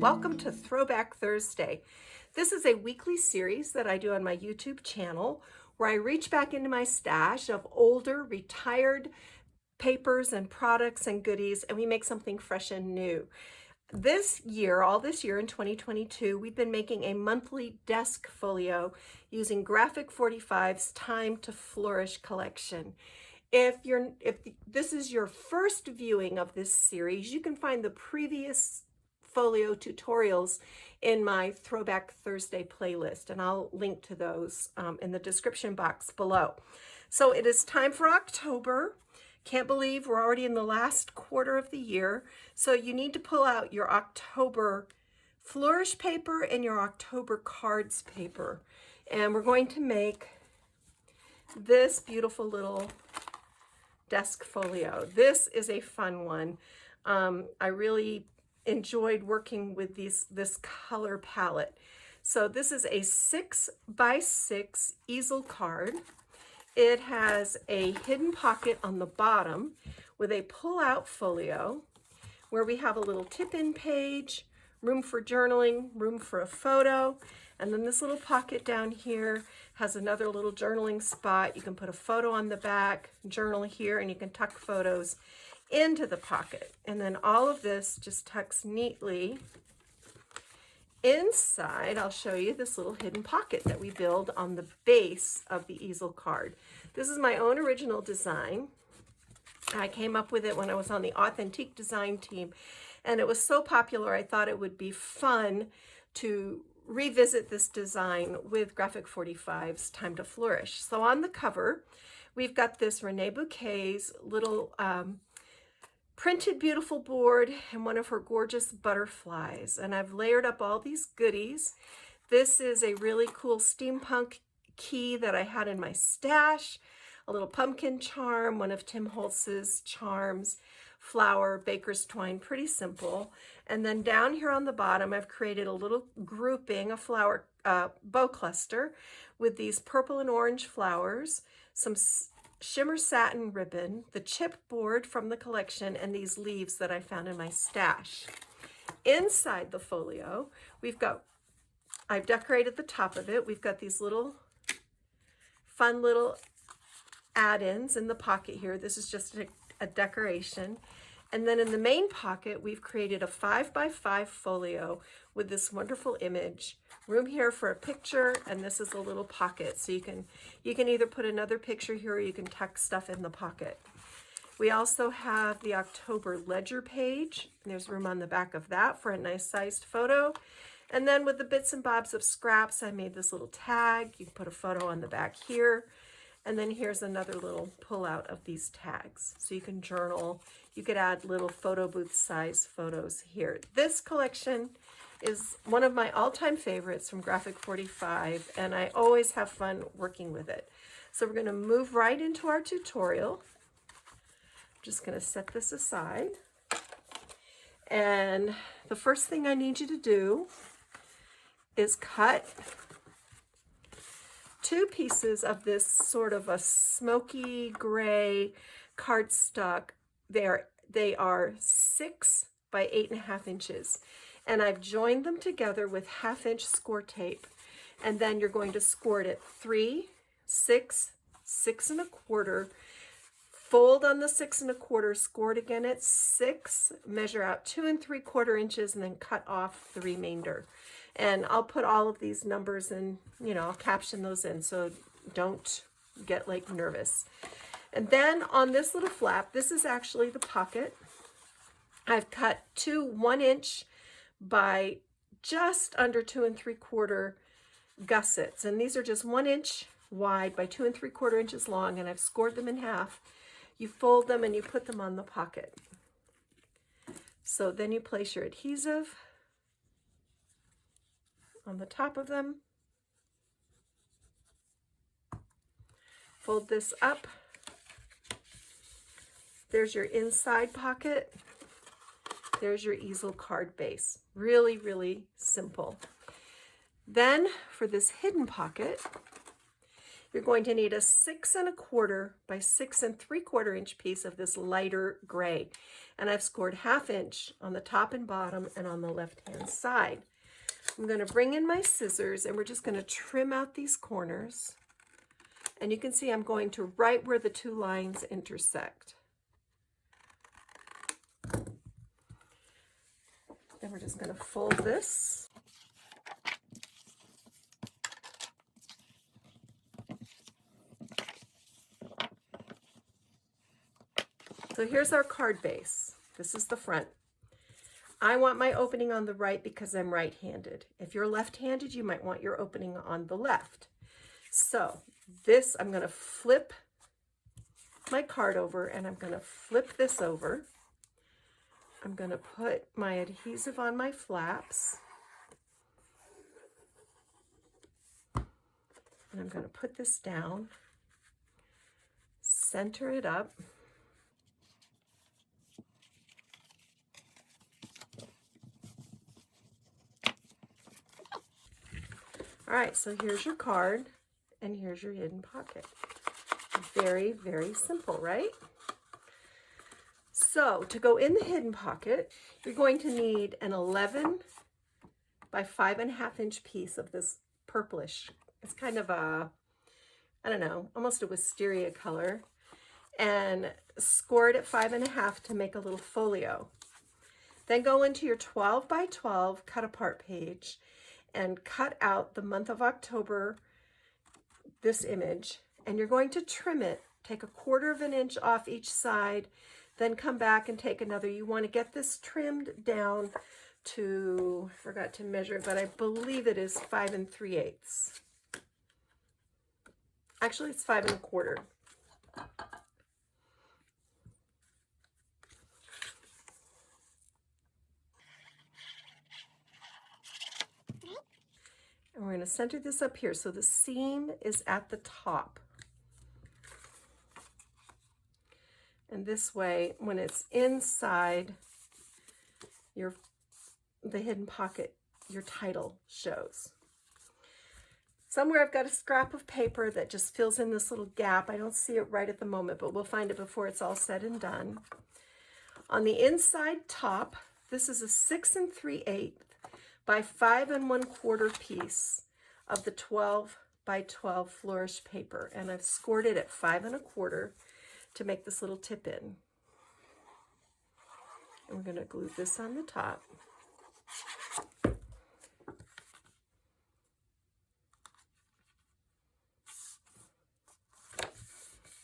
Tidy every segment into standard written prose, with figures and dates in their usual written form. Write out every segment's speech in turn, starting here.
welcome to Throwback Thursday. This is a weekly series that I do on my YouTube channel where I reach back into my stash of older, retired papers and products and goodies, and we make something fresh and new. All this year in 2022, we've been making a monthly desk folio using Graphic 45's Time to Flourish collection. If this is your first viewing of this series, you can find the previous folio tutorials in my Throwback Thursday playlist, and I'll link to those in the description box below. So it is time for October. Can't believe we're already in the last quarter of the year. So you need to pull out your October Flourish paper and your October cards paper. And we're going to make this beautiful little desk folio. This is a fun one. I really enjoyed working with this color palette. So this is a 6x6 easel card. It has a hidden pocket on the bottom with a pull-out folio where we have a little tip-in page, room for journaling, room for a photo, and then this little pocket down here has another little journaling spot. You can put a photo on the back, journal here, and you can tuck photos into the pocket. And then all of this just tucks neatly inside. I'll show you this little hidden pocket that we build on the base of the easel card. This is my own original design. I came up with it when I was on the Authentique design team, and it was so popular I thought it would be fun to revisit this design with Graphic 45's Time to Flourish. So on the cover, we've got this Renee Bouquet's little printed beautiful board and one of her gorgeous butterflies. And I've layered up all these goodies. This is a really cool steampunk key that I had in my stash, a little pumpkin charm, one of Tim Holtz's charms, flower, baker's twine, pretty simple. And then down here on the bottom, I've created a little grouping, a flower bow cluster with these purple and orange flowers, some shimmer satin ribbon, the chipboard from the collection, and these leaves that I found in my stash. Inside the folio, I've decorated the top of it. We've got these little fun little add-ins in the pocket here. This is just a decoration. And then in the main pocket, we've created a 5x5 folio with this wonderful image. Room here for a picture, and this is a little pocket. So you can either put another picture here or you can tuck stuff in the pocket. We also have the October ledger page. And there's room on the back of that for a nice sized photo. And then with the bits and bobs of scraps, I made this little tag. You can put a photo on the back here. And then here's another little pull out of these tags. So you can journal, you could add little photo booth size photos here. This collection is one of my all-time favorites from Graphic 45, and I always have fun working with it. So we're gonna move right into our tutorial. I'm just gonna set this aside. And the first thing I need you to do is cut two pieces of this sort of a smoky gray cardstock. They are 6 by 8.5 inches. And I've joined them together with 1/2 inch score tape. And then you're going to score it at 3, 6, 6 1/4, fold on the 6 1/4, score it again at 6, measure out 2 3/4 inches, and then cut off the remainder. And I'll put all of these numbers in, I'll caption those in, so don't get like nervous. And then on this little flap, this is actually the pocket. I've cut 2 1-inch by just under 2 3/4 gussets. And these are just 1 inch wide by 2 3/4 inches long, and I've scored them in half. You fold them and you put them on the pocket. So then you place your adhesive on the top of them. Fold this up. There's your inside pocket. There's your easel card base. Really, really simple. Then for this hidden pocket, you're going to need a 6 1/4 by 6 3/4 inch piece of this lighter gray. And I've scored 1/2 inch on the top and bottom and on the left-hand side. I'm going to bring in my scissors and we're just going to trim out these corners. And you can see I'm going to right where the two lines intersect. Then we're just going to fold this. So here's our card base. This is the front. I want my opening on the right because I'm right-handed. If you're left-handed, you might want your opening on the left. So this, I'm going to flip my card over and I'm going to flip this over. I'm going to put my adhesive on my flaps. And I'm going to put this down, center it up. All right, so here's your card and here's your hidden pocket. Very, very simple, right? So to go in the hidden pocket, you're going to need an 11 by 5 1/2 inch piece of this purplish. It's kind of a, I don't know, almost a wisteria color, and score it at 5 1/2 to make a little folio. Then go into your 12 by 12 cut apart page and cut out the month of October, this image, and you're going to trim it. Take 1/4 inch off each side, then come back and take another. You want to get this trimmed down to, I forgot to measure it, but I believe it is 5 3/8. Actually, it's 5 1/4. And we're going to center this up here. So the seam is at the top. And this way, when it's inside the hidden pocket, your title shows. Somewhere I've got a scrap of paper that just fills in this little gap. I don't see it right at the moment, but we'll find it before it's all said and done. On the inside top, this is a 6 3/8 by 5 1/4 piece of the 12 by 12 Flourish paper. And I've scored it at 5 1/4 to make this little tip in. And we're going to glue this on the top.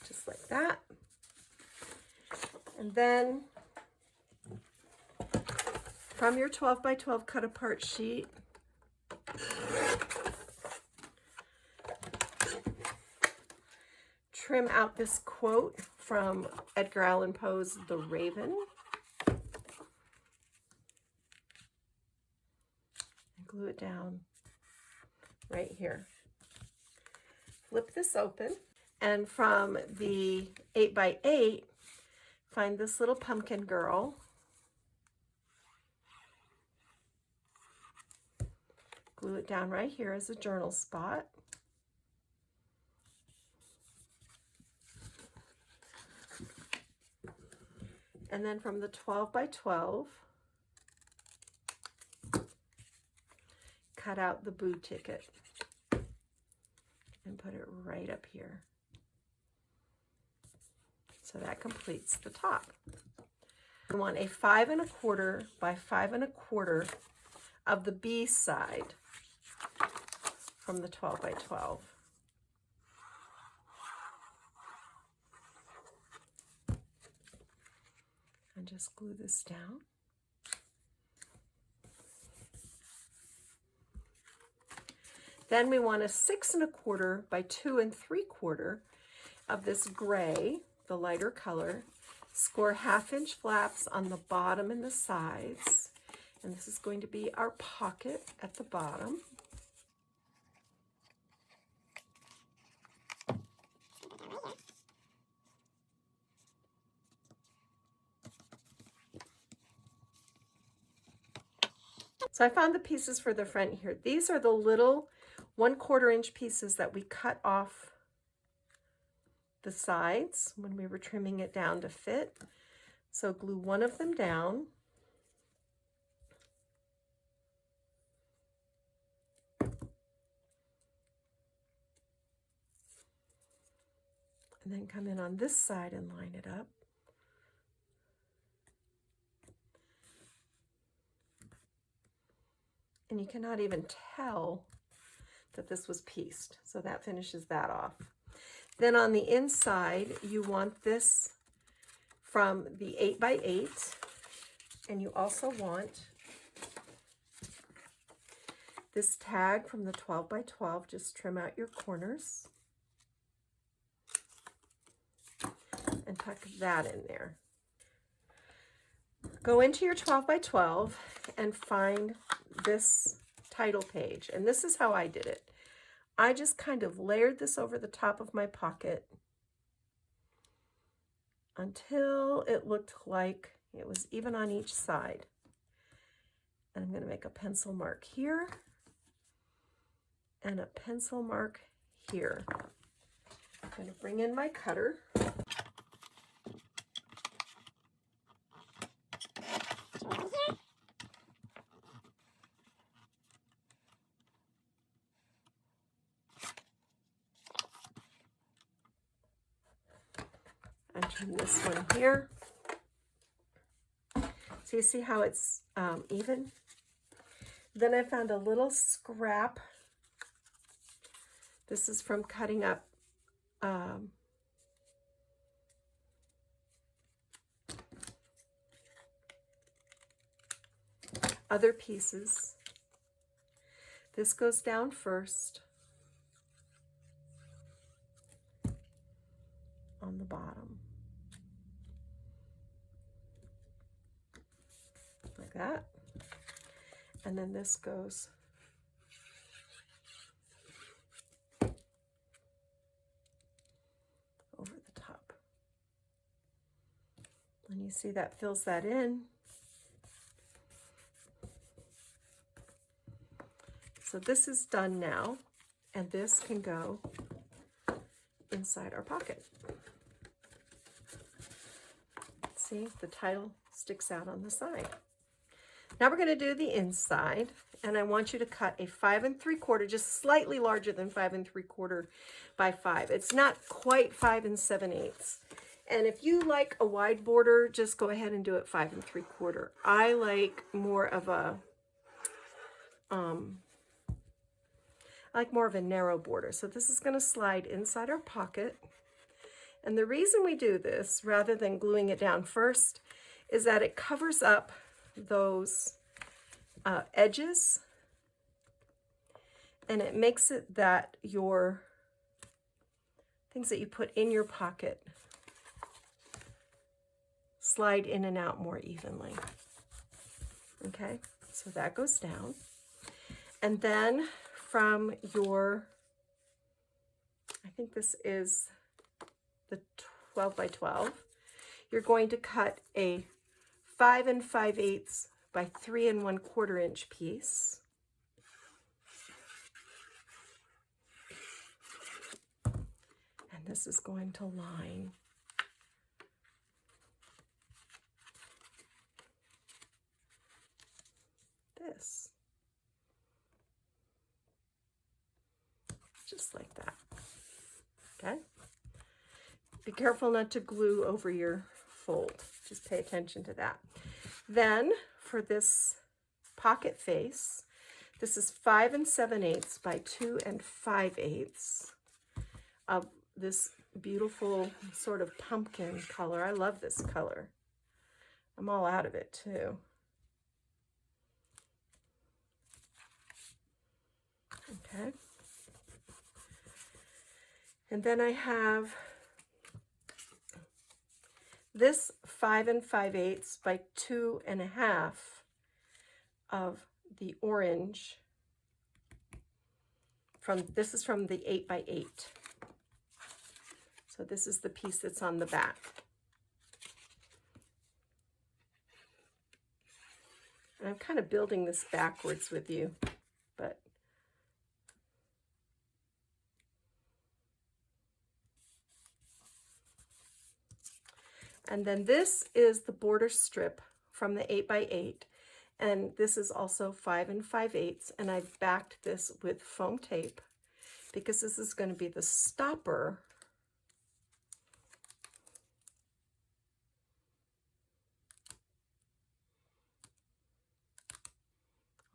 Just like that. And then from your 12 by 12 cut apart sheet, trim out this quote from Edgar Allan Poe's The Raven. And glue it down right here. Flip this open, and from the 8 by 8, find this little pumpkin girl. Glue it down right here as a journal spot. And then from the 12 by 12, cut out the boo ticket and put it right up here. So that completes the top. We want a 5 1/4 by 5 1/4 of the B side from the 12 by 12. And just glue this down. Then we want a 6 1/4 by 2 3/4 of this gray, the lighter color. Score 1/2 inch flaps on the bottom and the sides. And this is going to be our pocket at the bottom. So I found the pieces for the front here. These are the little 1/4 inch pieces that we cut off the sides when we were trimming it down to fit. So glue one of them down. And then come in on this side and line it up. And you cannot even tell that this was pieced. So that finishes that off. Then on the inside, you want this from the 8x8, and you also want this tag from the 12x12. Just trim out your corners and tuck that in there. Go into your 12x12 and find this title page, and this is how I did it. I just kind of layered this over the top of my pocket until it looked like it was even on each side. And I'm going to make a pencil mark here and a pencil mark here. I'm going to bring in my cutter. And trim this one here. So you see how it's even? Then I found a little scrap. This is from cutting up other pieces. This goes down first on the bottom, like that. And then this goes over the top. And you see that fills that in. So this is done now, and this can go inside our pocket. See, the title sticks out on the side. Now we're going to do the inside, and I want you to cut a 5 3/4, just slightly larger than 5 3/4 by 5. It's not quite 5 7/8. And if you like a wide border, just go ahead and do it 5 3/4. I like more of a narrow border. So this is going to slide inside our pocket. And the reason we do this, rather than gluing it down first, is that it covers up those edges, and it makes it that your things that you put in your pocket slide in and out more evenly. Okay, so that goes down. And then from your, I think this is the 12x12, you're going to cut a 5 5/8 by 3 1/4 inch piece. And this is going to line this. Just like that. Okay? Be careful not to glue over your fold. Just pay attention to that. Then for this pocket face, this is 5 7/8 by 2 5/8 of this beautiful sort of pumpkin color. I love this color. I'm all out of it too. Okay. And then I have this 5 5/8 by 2 1/2 of the orange this is from the 8x8. So this is the piece that's on the back. And I'm kind of building this backwards with you, but And then this is the border strip from the 8x8. And this is also 5 5/8, and I've backed this with foam tape because this is going to be the stopper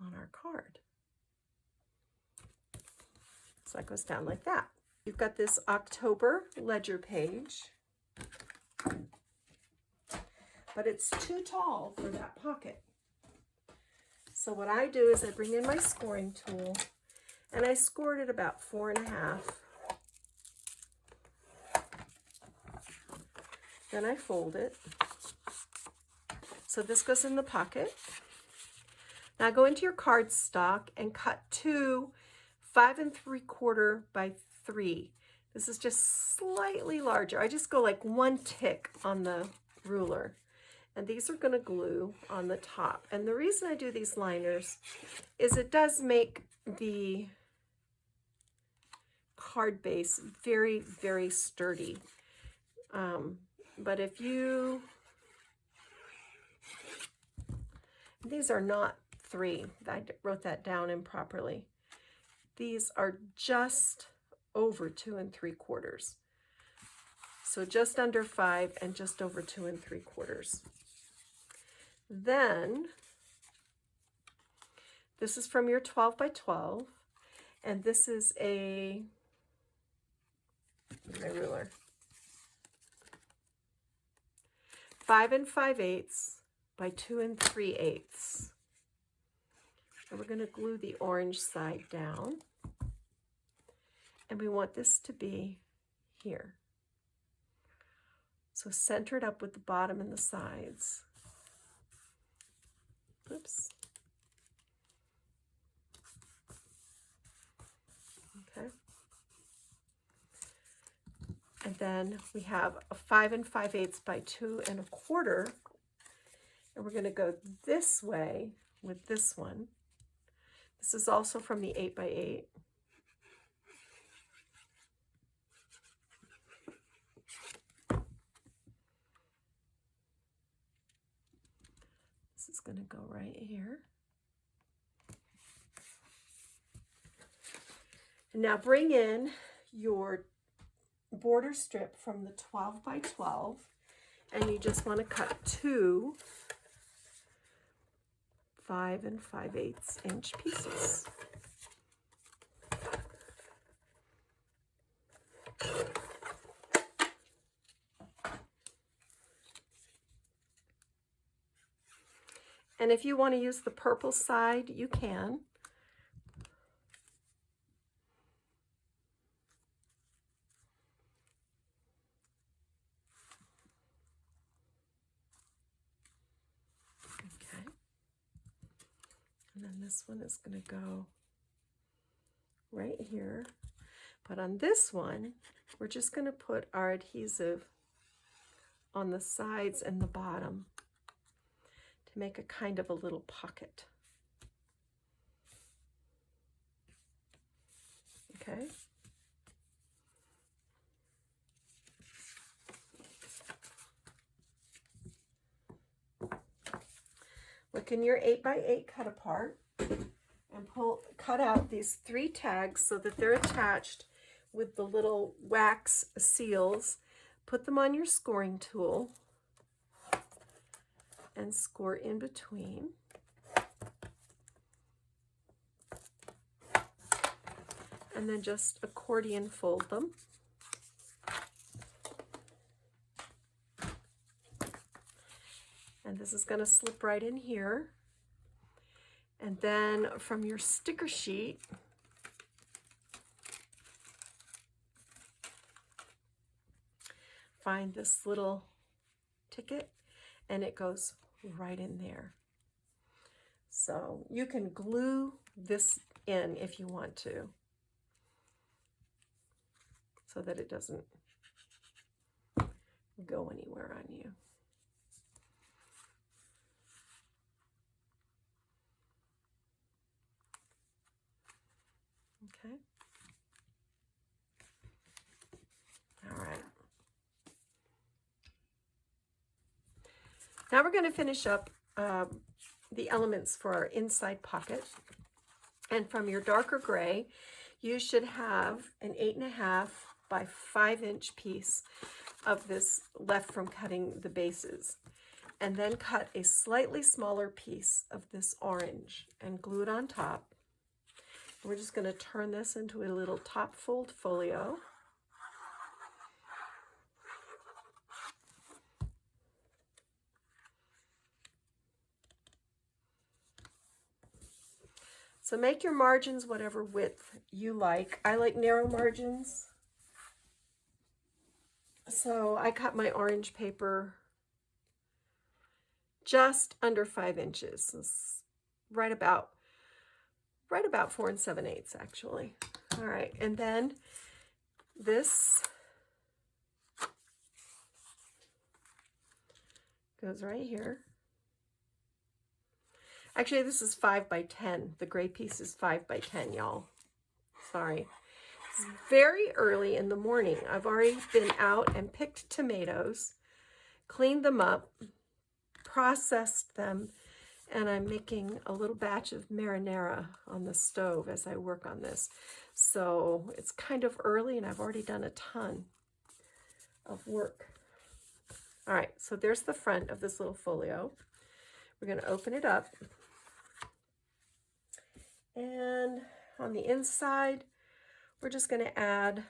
on our card. So that goes down like that. You've got this October ledger page, but it's too tall for that pocket. So what I do is I bring in my scoring tool, and I scored it about 4.5. Then I fold it. So this goes in the pocket. Now go into your cardstock and cut 2 5 3/4 by 3. This is just slightly larger. I just go like 1 tick on the ruler. And these are going to glue on the top. And the reason I do these liners is it does make the card base very, very sturdy. But if you, these are not 3. I wrote that down improperly. These are just over 2 3/4. So just under 5 and just over 2 3/4. Then this is from your 12 by 12, and this is my ruler, 5 5/8 by 2 3/8. And we're going to glue the orange side down, and we want this to be here. So center it up with the bottom and the sides. Oops. Okay. And then we have a 5 5/8 by 2 1/4. And we're going to go this way with this one. This is also from the 8x8. This is going to go right here. And now bring in your border strip from the 12 by 12, and you just want to cut 2 5 5/8 inch pieces. And if you want to use the purple side, you can. Okay. And then this one is going to go right here. But on this one, we're just going to put our adhesive on the sides and the bottom to make a kind of a little pocket. Okay. Look in your 8x8 cut apart and cut out these 3 tags so that they're attached with the little wax seals. Put them on your scoring tool and score in between. And then just accordion fold them. And this is going to slip right in here. And then from your sticker sheet, find this little ticket, and it goes right in there. So you can glue this in if you want to, so that it doesn't go anywhere on you. Okay. All right. Now we're going to finish up the elements for our inside pocket. And from your darker gray, you should have an 8.5 by 5 inch piece of this left from cutting the bases. And then cut a slightly smaller piece of this orange and glue it on top. We're just going to turn this into a little top fold folio. So make your margins whatever width you like. I like narrow margins. So I cut my orange paper just under 5 inches. It's right about 4 7/8 actually. All right, and then this goes right here. Actually, this is 5 by 10. The gray piece is 5 by 10, y'all. Sorry. It's very early in the morning. I've already been out and picked tomatoes, cleaned them up, processed them, and I'm making a little batch of marinara on the stove as I work on this. So it's kind of early and I've already done a ton of work. All right, so there's the front of this little folio. We're going to open it up. And on the inside, we're just going to add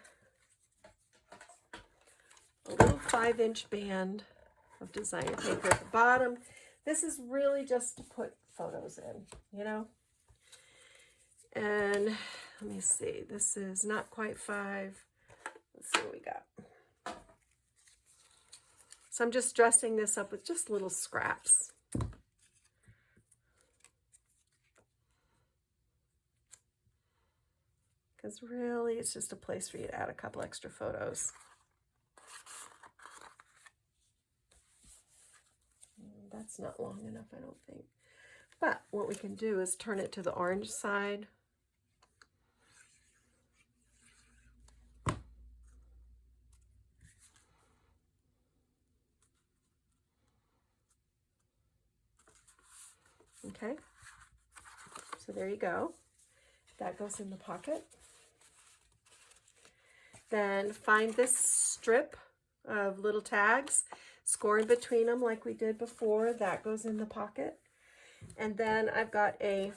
a little 5 inch band of designer paper at the bottom. This is really just to put photos in, you know. And let me see, this is not quite 5. Let's see what we got. So I'm just dressing this up with just little scraps. Because really, it's just a place for you to add a couple extra photos. That's not long enough, I don't think. But what we can do is turn it to the orange side. Okay, so there you go. That goes in the pocket. Then find this strip of little tags, score in between them like we did before. That goes in the pocket. And then I've got I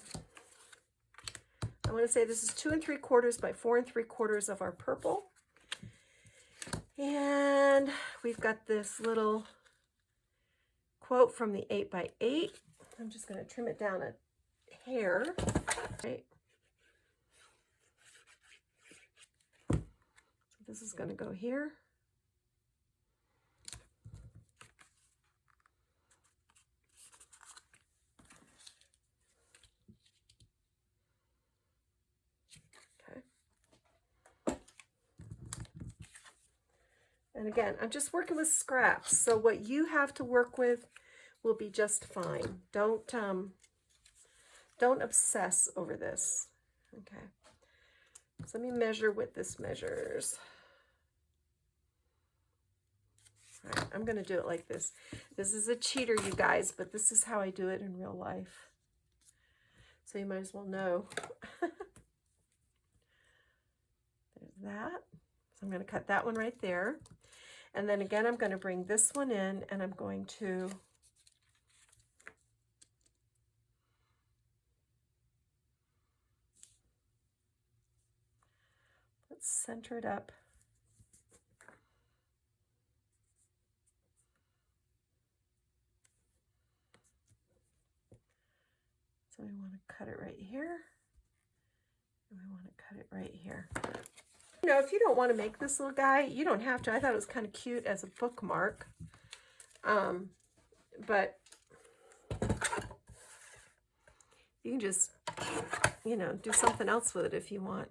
want to say this is 2 3/4 by 4 3/4 of our purple. And we've got this little quote from the 8 by 8. I'm just going to trim it down a hair. Right. This is going to go here. Okay. And again, I'm just working with scraps. So what you have to work with will be just fine. Don't obsess over this. Okay. So let me measure what this measures. All right, I'm going to do it like this. This is a cheater, you guys, but this is how I do it in real life. So you might as well know. There's that. So I'm going to cut that one right there. And then again, I'm going to bring this one in and I'm going to let's center it up. So we want to cut it right here, and we want to cut it right here. You know, if you don't want to make this little guy, you don't have to. I thought it was kind of cute as a bookmark, but you can just, you know, do something else with it if you want.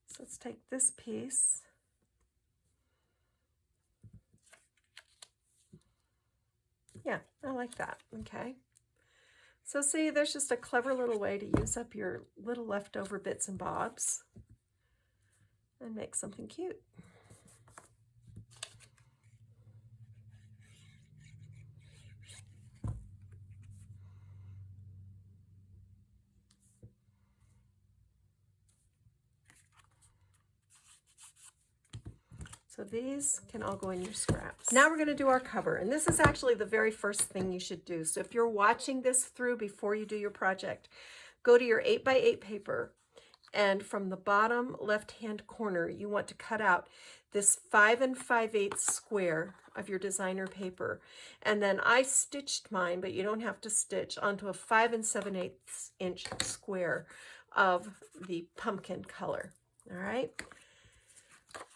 So let's take this piece. Yeah, I like that. Okay. So see, there's just a clever little way to use up your little leftover bits and bobs and make something cute. So these can all go in your scraps. Now we're going to do our cover, and this is actually the very first thing you should do. So if you're watching this through before you do your project, go to your 8x8 paper, and from the bottom left-hand corner, you want to cut out this 5 5/8 square of your designer paper. And then I stitched mine, but you don't have to stitch, onto a 5 7/8 inch square of the pumpkin color. All right.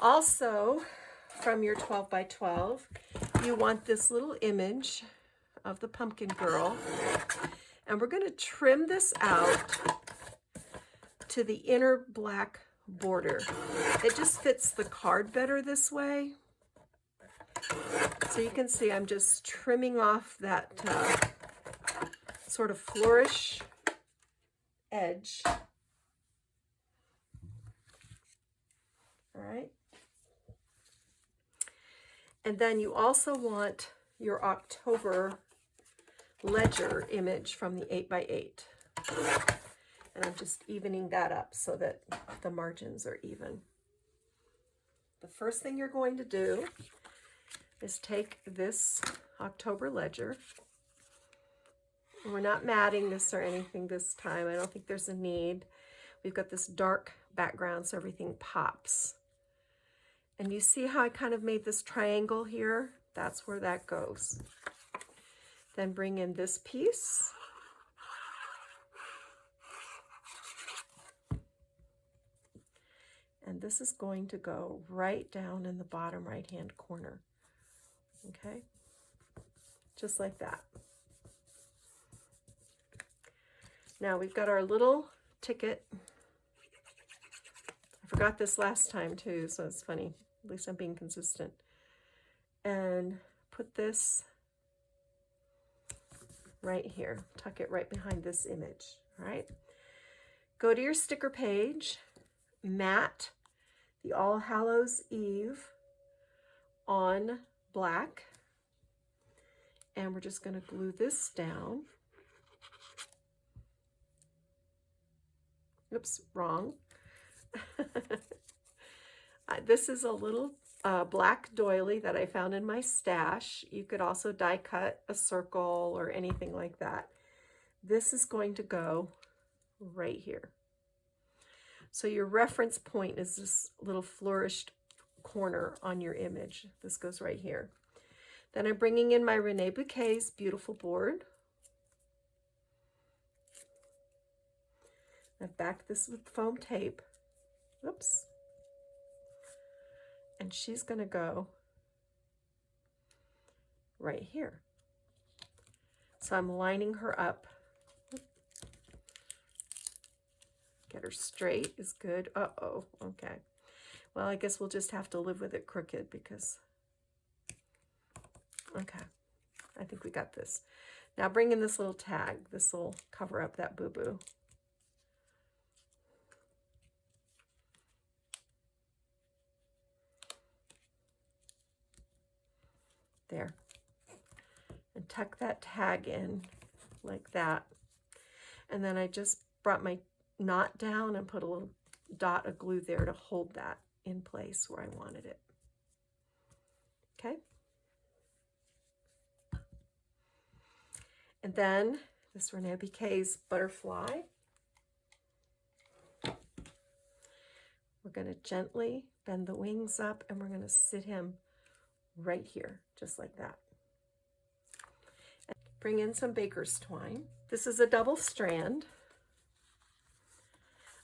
Also, from your 12 by 12, you want this little image of the pumpkin girl, and we're going to trim this out to the inner black border. It just fits the card better this way. So you can see I'm just trimming off that sort of flourish edge. All right. And then you also want your October ledger image from the 8x8. And I'm just evening that up so that the margins are even. The first thing you're going to do is take this October ledger. We're not matting this or anything this time. I don't think there's a need. We've got this dark background so everything pops. And you see how I kind of made this triangle here? That's where that goes. Then bring in this piece. And this is going to go right down in the bottom right-hand corner. Okay? Just like that. Now we've got our little ticket. I forgot this last time too, so it's funny. At least I'm being consistent. And put this right here. Tuck it right behind this image. All right? Go to your sticker page, mat the All Hallows Eve on black, and we're just going to glue this down. Oops, wrong. This is a little black doily that I found in my stash. You could also die cut a circle or anything like that. This is going to go right here. So your reference point is this little flourished corner on your image. This goes right here. Then I'm bringing in my Renee Bouquet's beautiful board. I've backed this with foam tape. Oops. And she's going to go right here. So I'm lining her up. Get her straight is good. Uh-oh, okay. Well, I guess we'll just have to live with it crooked because, okay, I think we got this. Now bring in this little tag. This will cover up that boo-boo. There. And tuck that tag in like that. And then I just brought my knot down and put a little dot of glue there to hold that in place where I wanted it. Okay. And then this Renee Bouquet's butterfly. We're going to gently bend the wings up and we're going to sit him right here, just like that. And bring in some baker's twine. This is a double strand.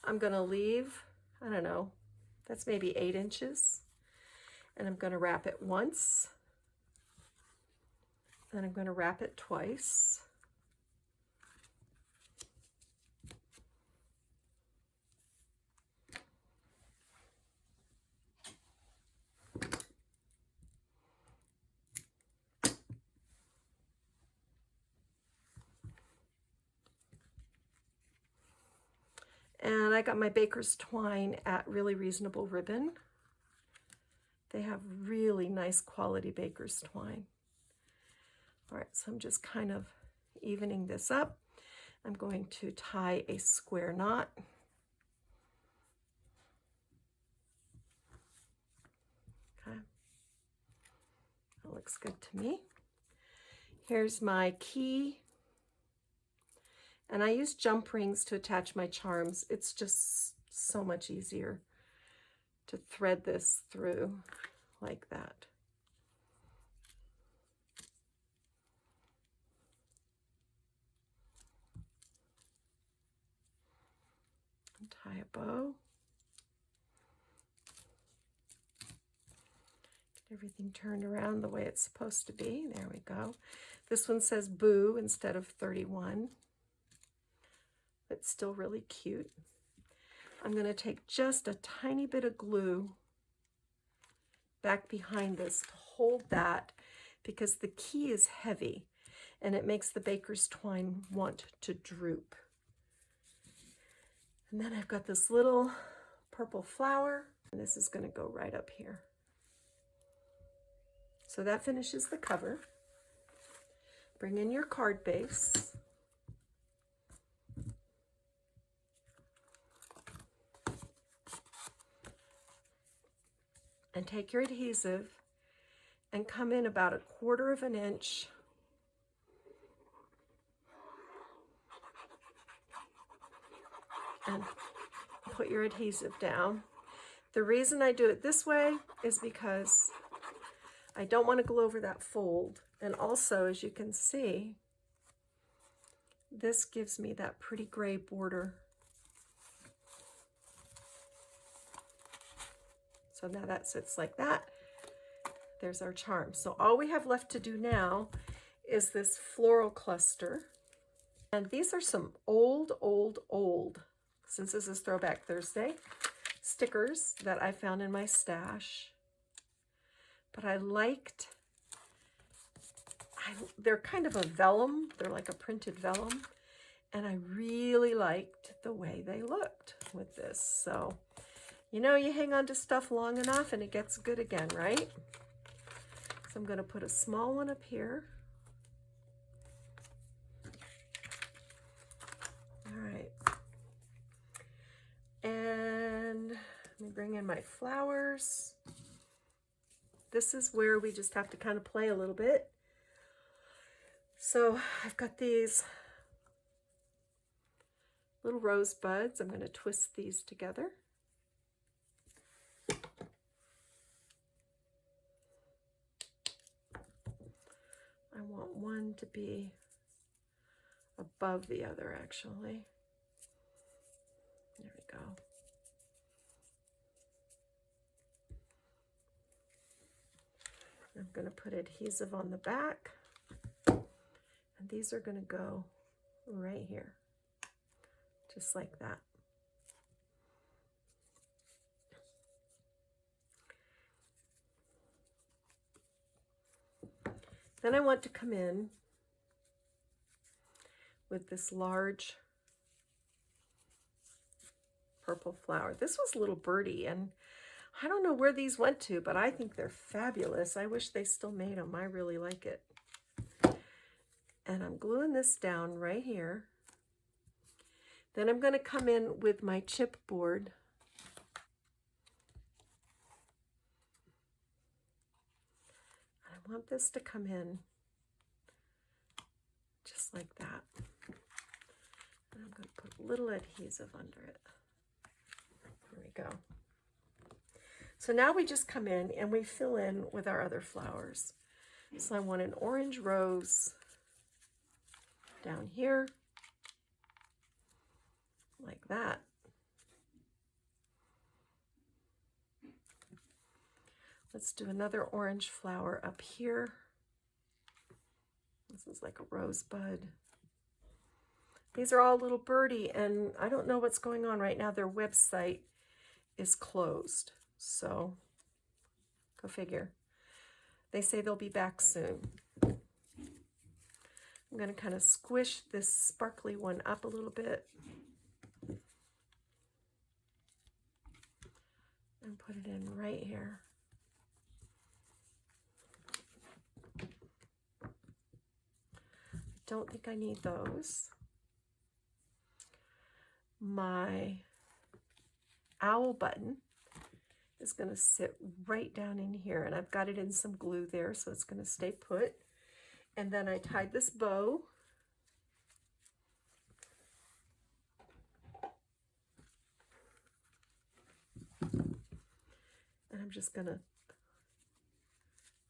I'm going to leave, I don't know, that's maybe 8 inches. And I'm going to wrap it once. Then I'm going to wrap it twice. And I got my baker's twine at Really Reasonable Ribbon. They have really nice quality baker's twine. All right, so I'm just kind of evening this up. I'm going to tie a square knot. Okay, that looks good to me. Here's my key. And I use jump rings to attach my charms. It's just so much easier to thread this through like that. And tie a bow. Get everything turned around the way it's supposed to be. There we go. This one says boo instead of 31. It's still really cute. I'm going to take just a tiny bit of glue back behind this to hold that, because the key is heavy and it makes the baker's twine want to droop. And then I've got this little purple flower, and this is going to go right up here. So that finishes the cover. Bring in your card base. And take your adhesive and come in about 1/4 of an inch and put your adhesive down. The reason I do it this way is because I don't want to glue over that fold. And also, as you can see, this gives me that pretty gray border. So now that sits like that. There's our charm. So all we have left to do now is this floral cluster. And these are some old, since this is Throwback Thursday, stickers that I found in my stash. But I liked, they're kind of a vellum. They're like a printed vellum. And I really liked the way they looked with this. So, you know, you hang on to stuff long enough and it gets good again, right? So I'm going to put a small one up here. All right. And let me bring in my flowers. This is where we just have to kind of play a little bit. So I've got these little rose buds. I'm going to twist these together. I want one to be above the other, actually. There we go. I'm going to put adhesive on the back, and these are going to go right here, just like that. Then I want to come in with this large purple flower. This was Little Birdie, and I don't know where these went to, but I think they're fabulous. I wish they still made them. I really like it. And I'm gluing this down right here. Then I'm going to come in with my chipboard. I want this to come in just like that. And I'm going to put a little adhesive under it. There we go. So now we just come in and we fill in with our other flowers. So I want an orange rose down here, like that. Let's do another orange flower up here. This is like a rosebud. These are all Little Birdie, and I don't know what's going on right now. Their website is closed, so go figure. They say they'll be back soon. I'm going to kind of squish this sparkly one up a little bit. and put it in right here. I don't think I need those. My owl button is going to sit right down in here, and I've got it in some glue there, so it's going to stay put. And then I tied this bow. And I'm just going to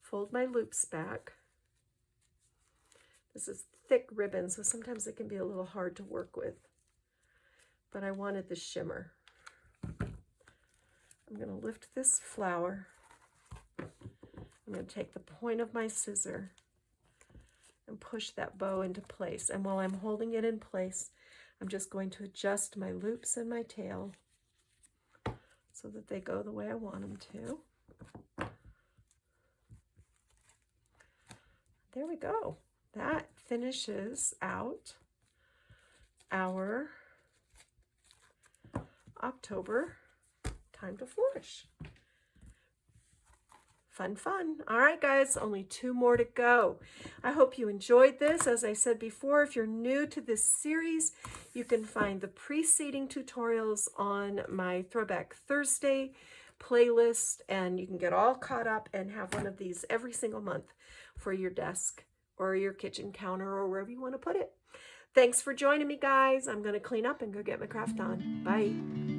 fold my loops back. This is thick ribbon, so sometimes it can be a little hard to work with. But I wanted the shimmer. I'm going to lift this flower. I'm going to take the point of my scissor and push that bow into place. And while I'm holding it in place, I'm just going to adjust my loops and my tail so that they go the way I want them to. There we go. That finishes out our October Time to Flourish. Fun, fun. All right, guys, only 2 more to go. I hope you enjoyed this. As I said before, if you're new to this series, you can find the preceding tutorials on my Throwback Thursday playlist, and you can get all caught up and have one of these every single month for your desk or your kitchen counter or wherever you want to put it. Thanks for joining me, guys. I'm going to clean up and go get my craft on. Bye.